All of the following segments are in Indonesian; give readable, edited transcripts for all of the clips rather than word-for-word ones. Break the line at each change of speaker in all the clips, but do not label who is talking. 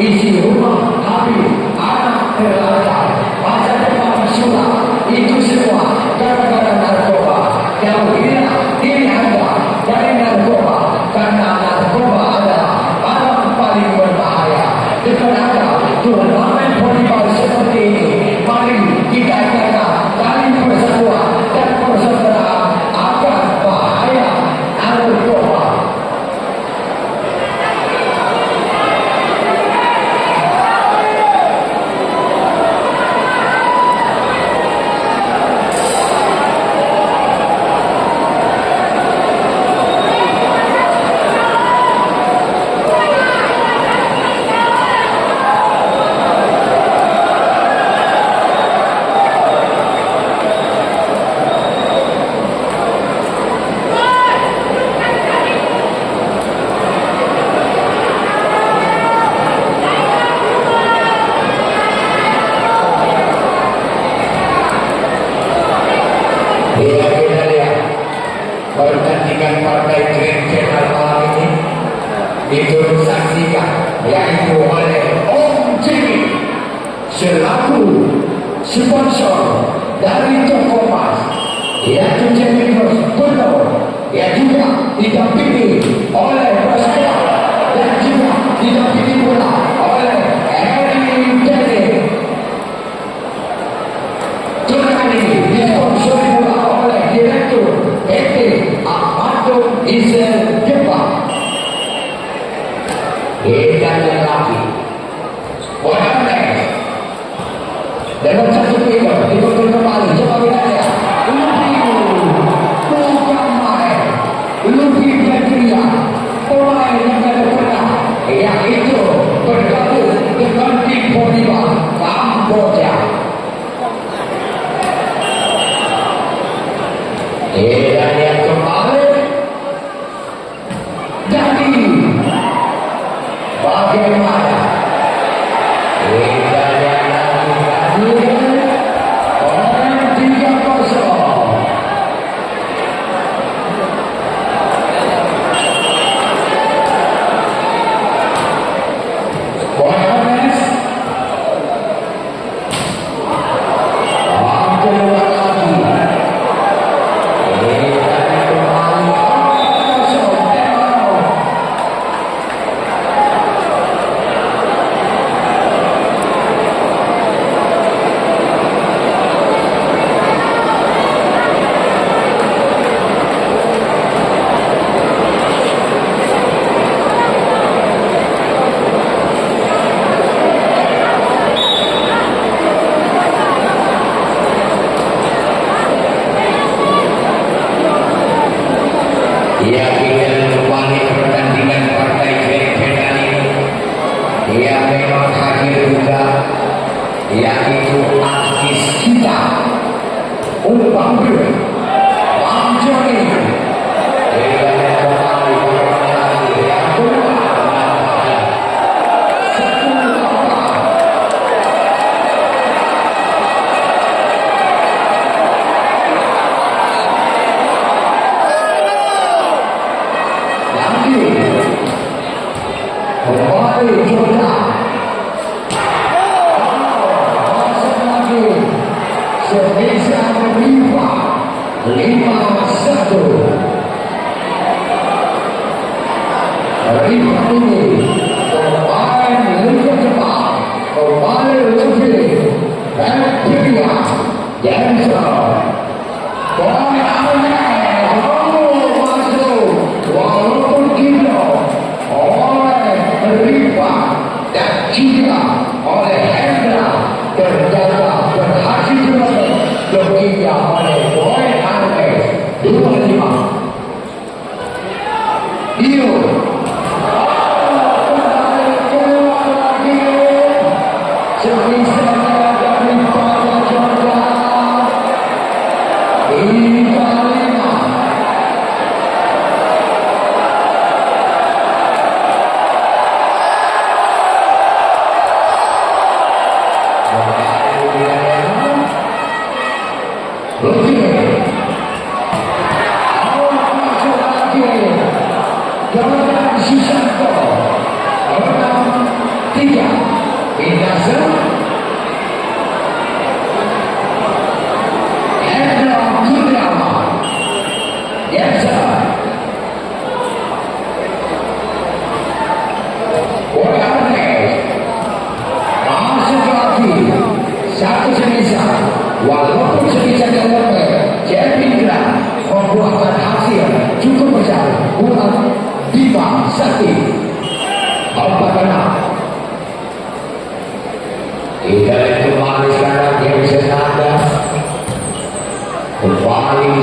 isi rumah tapi anak terlantar, masa depan sulam, itu semua gara-gara narkoba. Jauhilah diri Anda dari narkoba, karena narkoba adalah barang paling berbahaya. Dengan Anda turnamen volleyball seperti ini, mari kita jaga tali persatuan dan persaudaraan agar bahaya narkoba. Pertandingan partai Grand Final malam ini diturut saksikan yaitu oleh Om Jimmy selaku sponsor dari toko emas, yaitu Jimmy Penuh, yang juga didampingi oleh Persaya dan juga didampingi pula oleh Harry Dede. Turnamen ini disponsori pula oleh Direktur PT Ahmadul Israel Jepang. Dan yang lagi Bonanes dalam satu film ditonton kembali. Coba kita lihat bukan main Luffy Petria, pemain yang ada pernah yaitu bergabung dengan tim volleyball Kamboja. Dan yang kembali jadi bagaimana kita yang lagi orang 3-0. Bonanes yang memang hadir juga yaitu artis kita Bang Joni. Sebisa berlima 5-1. Rima ini pemain Liga Jepang, pemain Luffy Petria Jensen. Masuk walaupun kilo oleh Rima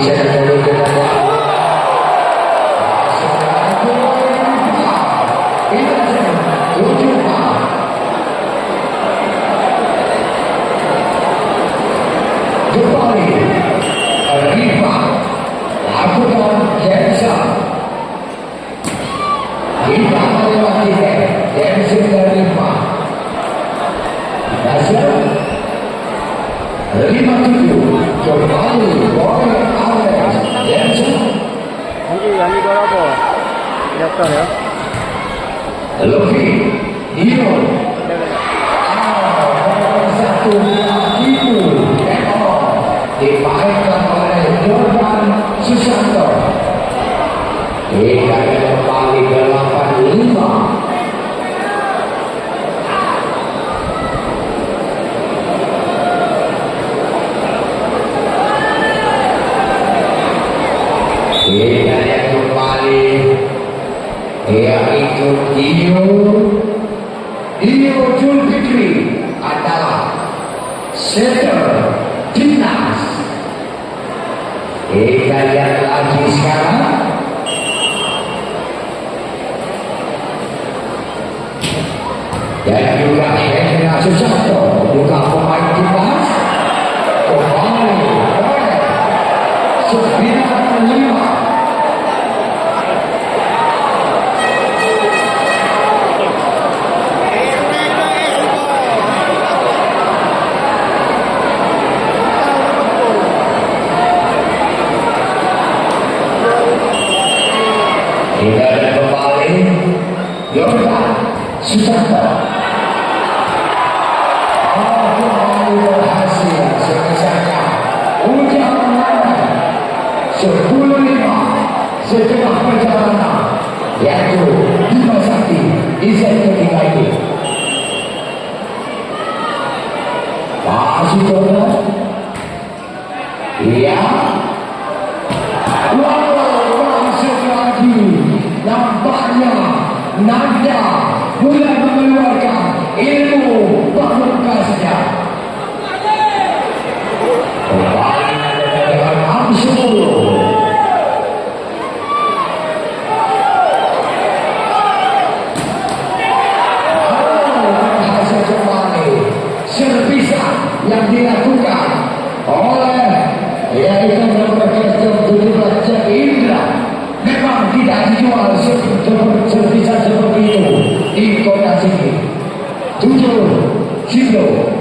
bisa menurut dengan kembali Riva lakukan Jensen kita melewati Jensen dan Riva hasil 57 kembali Boy Alex Jensen
ini berapa? Daftar ya.
Luffy Dio satu itu dimainkan oleh Jordan Susanto. Kita kembali ke 85. Kita yang kembali yaitu Dio Julfikri adalah setter timnas. Kita lihat lagi sekarang dan juga Hendra Susanto juga pemain timnas kembali oleh 95. Kita ada kembali Jordan Susanto. Kembali berhasil selesaikan ujian online 10.5 setelah perjalanan yaitu Bima Sakti di set ketiga ini. Masih Jordan. Iya. Nampaknya Nanda mulai mengeluarkan ilmu pamungkasnya. Kembali dengan Amsul. Hasil kembali serpisan yang dilakukan oleh yaitu nomor 17 Jack Indra. Memang tidak dijual serpisan seperti itu di kota sini. 7 kilo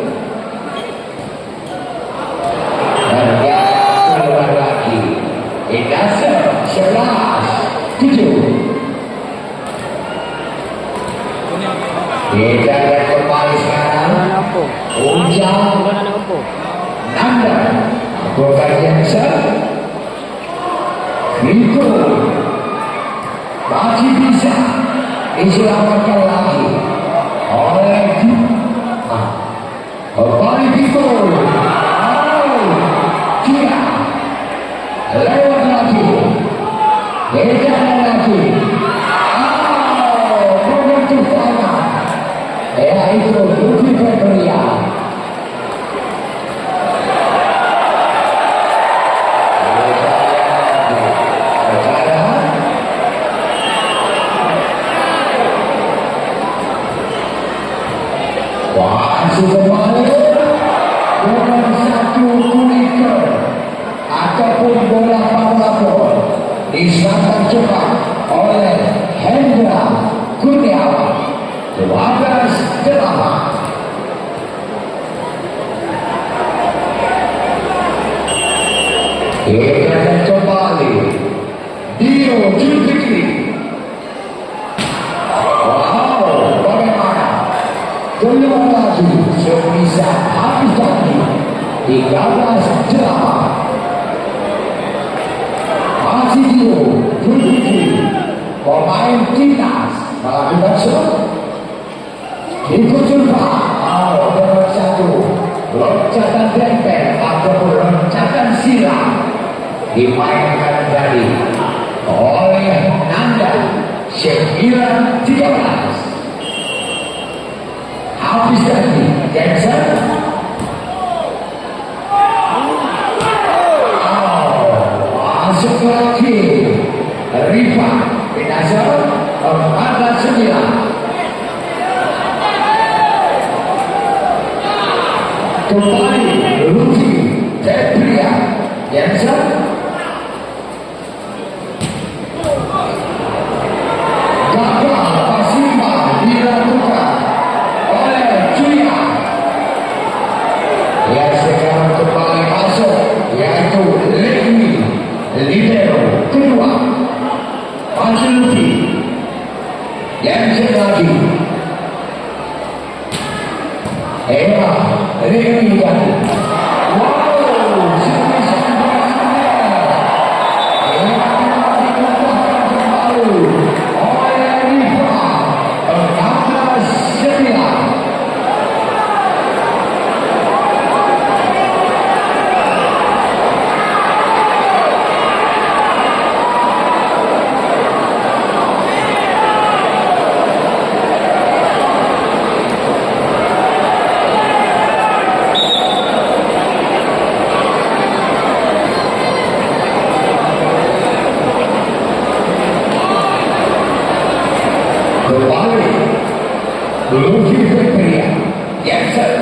dan dia keluar lagi Indasar 11-7. Kita lihat kembali sekarang Ujang Nanda bukan Jensen itu masih bisa diselamatkan lagi oleh kembali Pikul. Dia lewat lagi jalan lagi menyentuh tangan yaitu Luffy Februari. Kembali dengan satu kuliker ataupun bola pamulapor diserahkan cepat oleh Hendra Kurniawan 12-8. Kita kembali Dio Julfikri. Keluar lagi sebisa habis tadi 13-8. Masih Dio Julfikri pemain timnas melakukan shot. Ikut jumpa nomor 1 loncatan tempel ataupun loncatan silang dimainkan tadi oleh Nanda 9-13. Habis tadi Jensen kembali Lutfi Febria Jensen. Gagal Pasimban dilakukan oleh Julia. Yang sekarang kembali masuk yaitu Leni libero kedua. Maju Lutfi Jensen lagi. Eva Leni lagi. Lutfi Febria Jensen.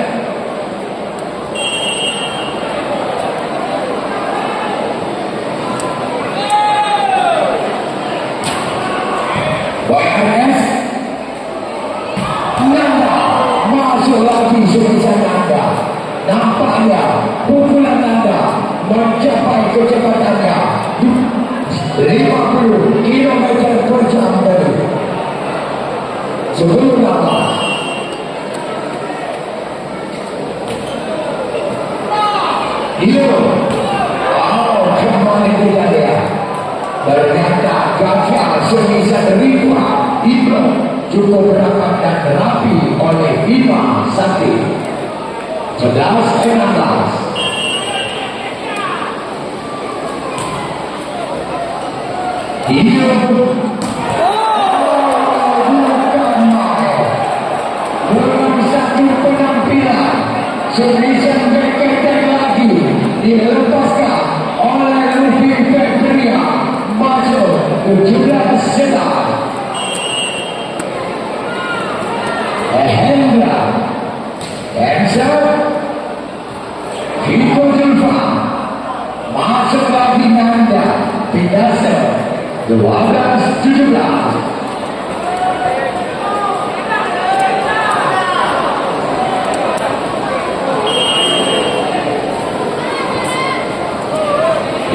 Bayangkan Nanda masuk lagi sebisa Nanda. Nampaknya pukulan Nanda mencapai kecepatannya 50 km per jam dari sebelum lama. Iyo, kembali tidak dia. Ternyata gagal semisal Riva Ibro cukup berapat dan rapi oleh Bima Sakti. 11-16. Iyo, semisal berkaitan lagi dilepaskan oleh Lutfi Febria masuk ke 17 sedang. Hendra Enser Viko Zulfa masuk lagi Nanda Pindasa 12-17.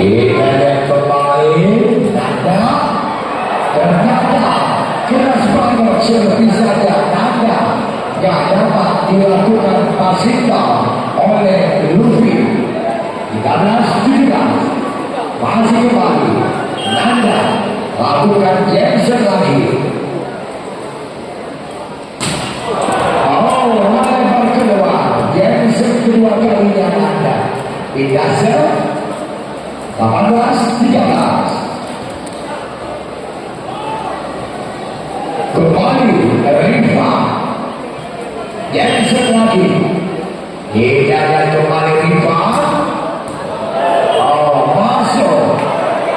Kita kembali Nanda. Ternyata keras banget seperti saja Nanda gak dapat dilakukan Pasimban oleh Lutfi. 13-17. Masih kembali Nanda lakukan Jensen lagi. Lebar kedua Jensen kedua kalinya Nanda. Pindasa 18-13. Kembali Riva Jensen lagi. Hidayat kembali Riva. Masuk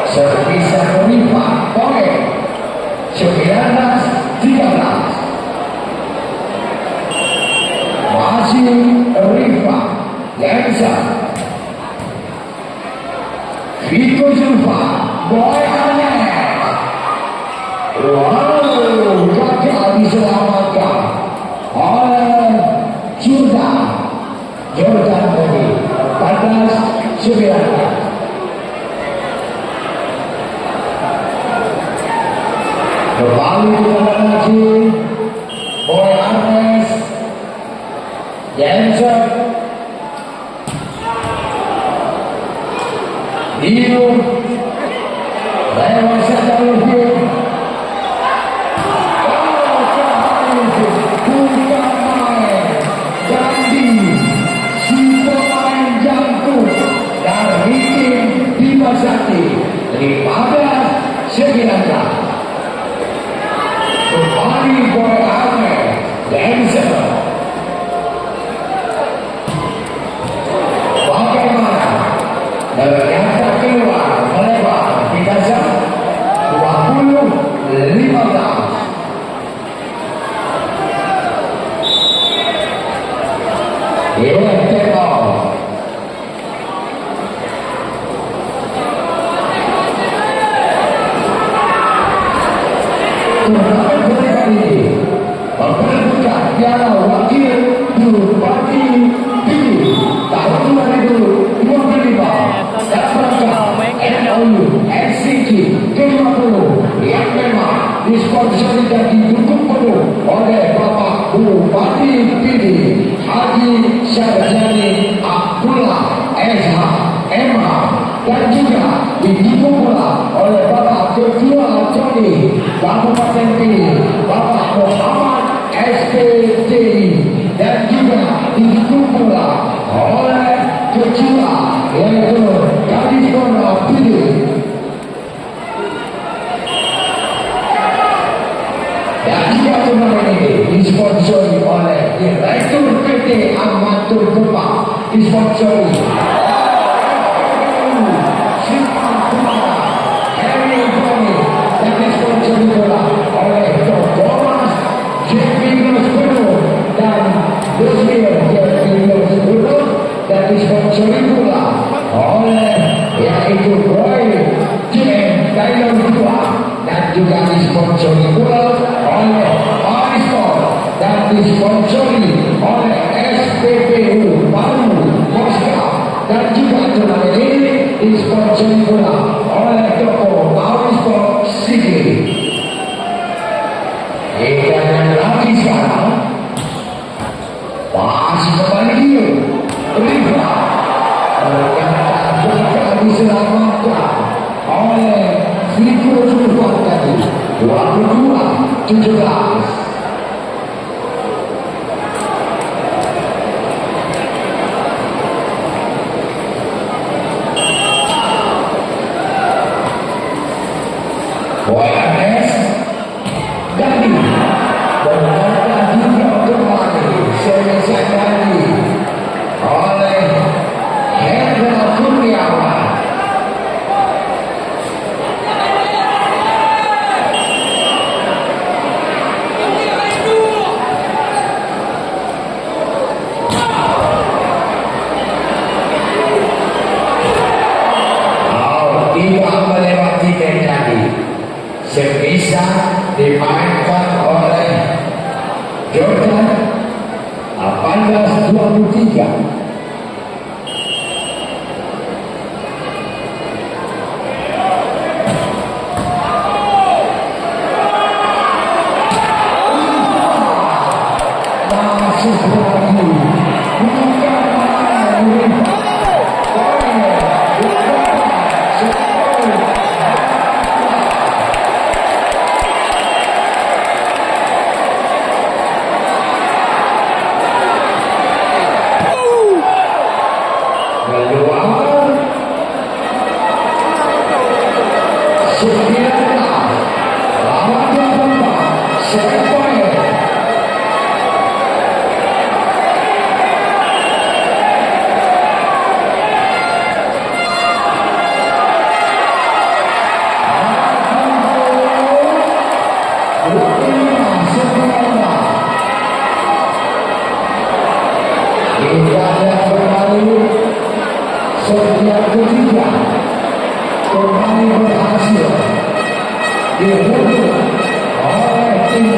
servisnya Riva poin 19-13. Masih Riva Jensen. Viko Zulfa Boy Aneh. Wow, gagal diselamatkan oleh Jordan Bobby. 14-9. Kembali kepada lagi Boy Arnes Jensen. Dio lewat saja Lutfi. Bukan main Gandhi, si pemain jantung dari tim Bima Sakti. 15-19. Kembali Boy Arnes Jensen. Bagaimana? Ternyata keluar melebar 3 jam 20-15. Tengok Syahjani Abdullah SH MH dan juga didukung pula oleh Bapak Ketua Joni Kabupaten Pidi Bapak Muhammad SPT dan juga didukung pula oleh Ketua yaitu Gadis Pondok Pidi. Dan juga turnamen ini disponsori oleh Direktur PT Amatur Depak, disponsori Simpang Kumara, Harry Boni, dan disponsori pula oleh Thomas JP Gusbunu dan Gusmir JP Gusbunu, dan disponsori pula oleh yaitu Roy JM Thailand 2, dan juga disponsori pula oleh Arisport dan disponsori oleh SPPU Palu Moskau, dan juga turnamen ini disponsori pula oleh toko Arisport City. Dan lagi sekarang masih kembali dia Riva yang juga diselamatkan oleh Fitur Sulfat tadi 22-17. YMS Gandhi dan juga kembali selesai tadi oleh Hendra Kurniawan. Tidak melewati tadi. Sebisa dimainkan oleh Jordan 18-23. Masuk lagi. Setiap ketiga kembali berhasil direbut oleh tim